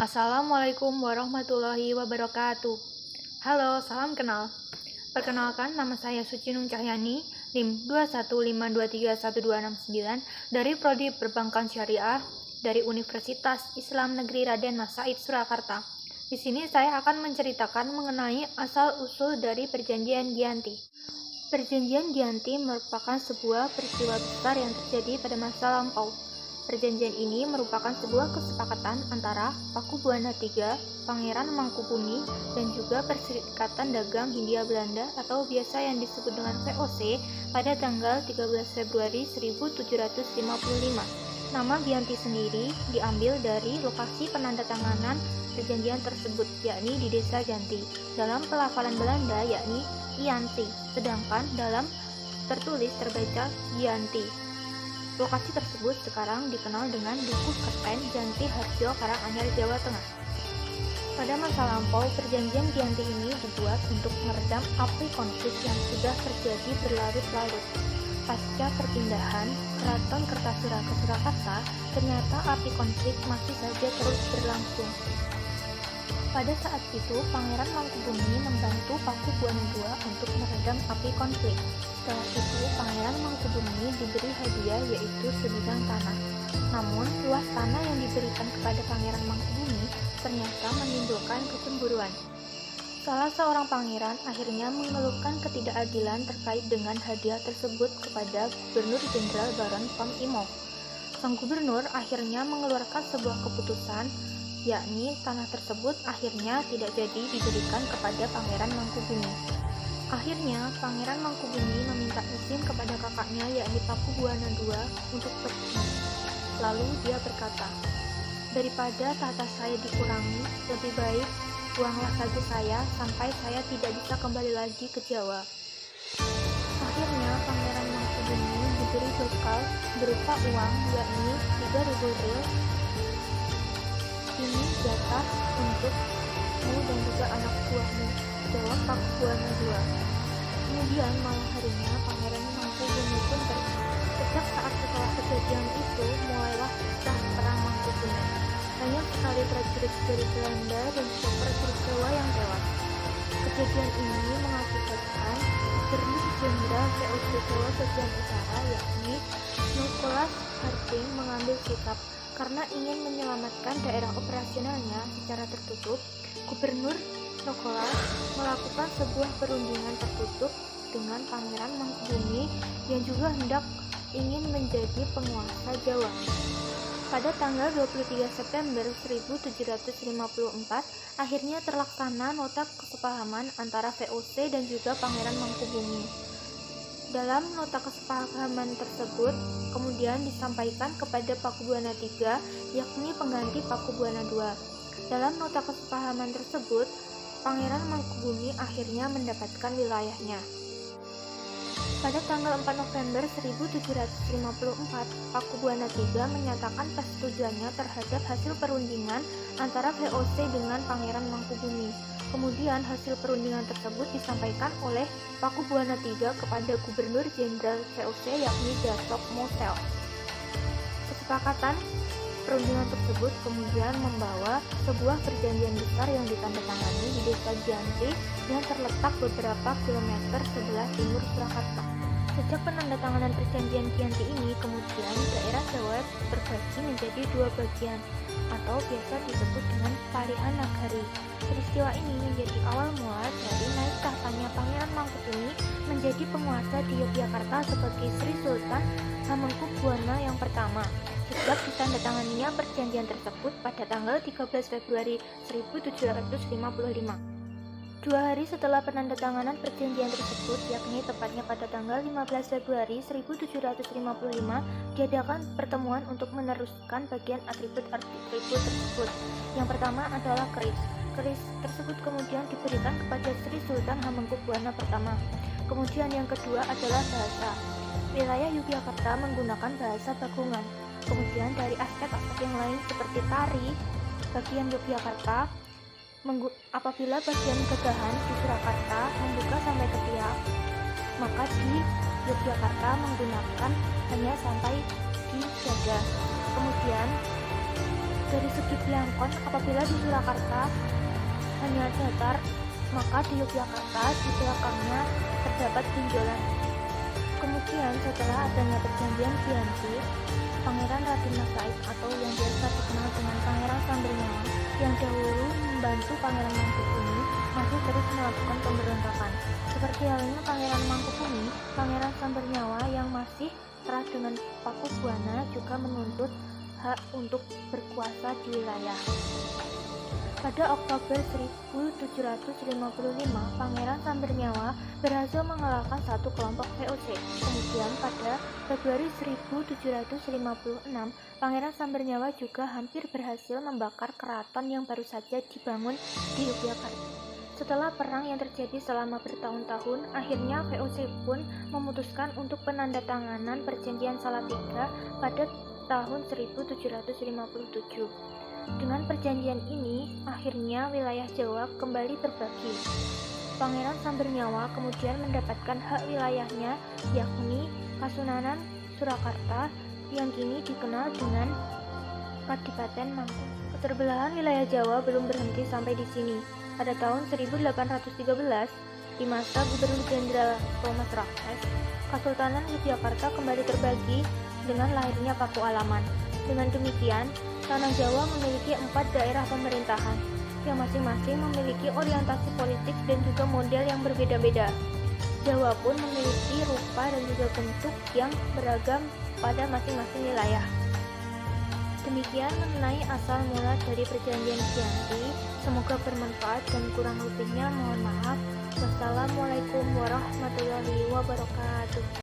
Assalamualaikum warahmatullahi wabarakatuh. Halo, salam kenal. Perkenalkan, nama saya Sucinung Cahyani, NIM 215231269 dari Prodi Perbankan Syariah dari Universitas Islam Negeri Raden Mas Said Surakarta. Di sini saya akan menceritakan mengenai asal-usul dari Perjanjian Giyanti. Perjanjian Giyanti merupakan sebuah peristiwa besar yang terjadi pada masa lampau. Perjanjian ini merupakan sebuah kesepakatan antara Pakubuana III, Pangeran Mangkubumi, dan juga Perserikatan Dagang Hindia Belanda atau biasa yang disebut dengan VOC pada tanggal 13 Februari 1755. Nama Giyanti sendiri diambil dari lokasi penandatanganan perjanjian tersebut, yakni di Desa Janti. Dalam pelafalan Belanda yakni Ianti, sedangkan dalam tertulis terbaca Giyanti. Lokasi tersebut sekarang dikenal dengan Dukuh Kerten, Janti Harjo, Karanganyar, Jawa Tengah. Pada masa lampau, perjanjian Giyanti ini dibuat untuk meredam api konflik yang sudah terjadi berlarut-larut. Pasca perpindahan Keraton Kertasura ke Surakarta, ternyata api konflik masih saja terus berlangsung. Pada saat itu, Pangeran Mangkubumi membantu Pakubuana II untuk meredam api konflik. Setelah itu, Pangeran Mangkubumi diberi hadiah yaitu sebidang tanah. Namun, luas tanah yang diberikan kepada Pangeran Mangkubumi ternyata menimbulkan kecemburuan. Salah seorang pangeran akhirnya mengeluhkan ketidakadilan terkait dengan hadiah tersebut kepada Gubernur Jenderal Baron von Imhoff. Sang gubernur akhirnya mengeluarkan sebuah keputusan, yakni tanah tersebut akhirnya tidak jadi diberikan kepada Pangeran Mangkubumi. Akhirnya, Pangeran Mangkubumi meminta izin kepada kakaknya yakni Pakubuana II untuk pergi. Lalu dia berkata, "Daripada tahta saya dikurangi, lebih baik buanglah saja saya sampai saya tidak bisa kembali lagi ke Jawa." Akhirnya, Pangeran Mangkubumi diberi bekal berupa uang yakni 3.000 riyal. Ini jatah untukmu dan juga anak buahmu, jawab Pakubuana II. Kemudian malam harinya Pangeran Mangkubumi pun pergi. Sejak saat setelah kejadian itu mulailah pecah perang Mangkubumi. Banyak sekali prajurit dari Belanda dan juga prajurit Jawa yang tewas. Kejadian ini mengakibatkan Gubernur Jenderal VOC Jawa bagian utara yakni Nicholas Harding mengambil sikap. Karena ingin menyelamatkan daerah operasionalnya secara tertutup, Gubernur Nicholas melakukan sebuah perundingan tertutup dengan Pangeran Mangkubumi yang juga hendak ingin menjadi penguasa Jawa. Pada tanggal 23 September 1754, akhirnya terlaksana nota kesepahaman antara VOC dan juga Pangeran Mangkubumi. Dalam nota kesepahaman tersebut kemudian disampaikan kepada Pakubuana III, yakni pengganti Pakubuana II. Dalam nota kesepahaman tersebut, Pangeran Mangkubumi akhirnya mendapatkan wilayahnya. Pada tanggal 4 November 1754, Pakubuana III menyatakan persetujuannya terhadap hasil perundingan antara VOC dengan Pangeran Mangkubumi. Kemudian hasil perundingan tersebut disampaikan oleh Pakubuana III kepada Gubernur Jenderal VOC yakni Datuk Mosel. Kesepakatan perundingan tersebut kemudian membawa sebuah perjanjian besar yang ditandatangani di Desa Giyanti yang terletak beberapa kilometer sebelah timur Surakarta. Sejak penandatanganan perjanjian Giyanti ini, kemudian daerah Jawa terbagi menjadi dua bagian atau biasa disebut dengan Parihan Nagari. Peristiwa ini menjadi awal mula dari naik tahtanya Pangeran Mangkubumi menjadi penguasa di Yogyakarta sebagai Sri Sultan Hamengkubuwana yang pertama. Sejak ditandatanganinya perjanjian tersebut pada tanggal 13 Februari 1755. 2 hari setelah penandatanganan perjanjian tersebut, yakni tepatnya pada tanggal 15 Februari 1755, diadakan pertemuan untuk meneruskan bagian atribut-atribut tersebut. Yang pertama adalah keris. Keris tersebut kemudian diberikan kepada Sri Sultan Hamengkubuwana pertama. Kemudian yang kedua adalah bahasa. Wilayah Yogyakarta menggunakan bahasa Bakungan. Kemudian dari aspek-aspek yang lain seperti tari, bagian Yogyakarta apabila bagian Gegahan di Surakarta membuka sampai ke tiap, maka di Yogyakarta menggunakan hanya sampai di dada. Kemudian Dari segi Blangkon, apabila di Surakarta hanya datar, maka di Yogyakarta di belakangnya terdapat gunjolan. Kemudian setelah adanya perjanjian Giyanti, Pangeran Raden Mas Said atau yang biasa dikenal dengan Pangeran Sambernyawa yang dahulu membantu Pangeran Mangkubumi masih terus melakukan pemberontakan. Seperti halnya Pangeran Mangkubumi, Pangeran Sambernyawa yang masih keras dengan Pakubuwana juga menuntut hak untuk berkuasa di wilayah. Pada Oktober 1755, Pangeran Sambernyawa berhasil mengalahkan satu kelompok VOC. Kemudian pada Februari 1756, Pangeran Sambernyawa juga hampir berhasil membakar keraton yang baru saja dibangun di Yogyakarta. Setelah perang yang terjadi selama bertahun-tahun, akhirnya VOC pun memutuskan untuk penandatanganan perjanjian Salatiga pada tahun 1757. Dengan perjanjian ini, akhirnya wilayah Jawa kembali terbagi. Pangeran Sambernyawa kemudian mendapatkan hak wilayahnya, yakni Kasunanan Surakarta yang kini dikenal dengan Kadipaten Mangku. Keterbelahan wilayah Jawa belum berhenti sampai di sini. Pada tahun 1813, di masa Gubernur Jenderal Thomas Raffles, Kesultanan Yogyakarta kembali terbagi dengan lahirnya Paku Alaman. Dengan demikian, tanah Jawa memiliki 4 daerah pemerintahan yang masing-masing memiliki orientasi politik dan juga model yang berbeda-beda. Jawa pun memiliki rupa dan juga bentuk yang beragam pada masing-masing wilayah. Demikian mengenai asal mula dari perjanjian Giyanti. Semoga bermanfaat dan kurang lebihnya mohon maaf. Wassalamualaikum warahmatullahi wabarakatuh.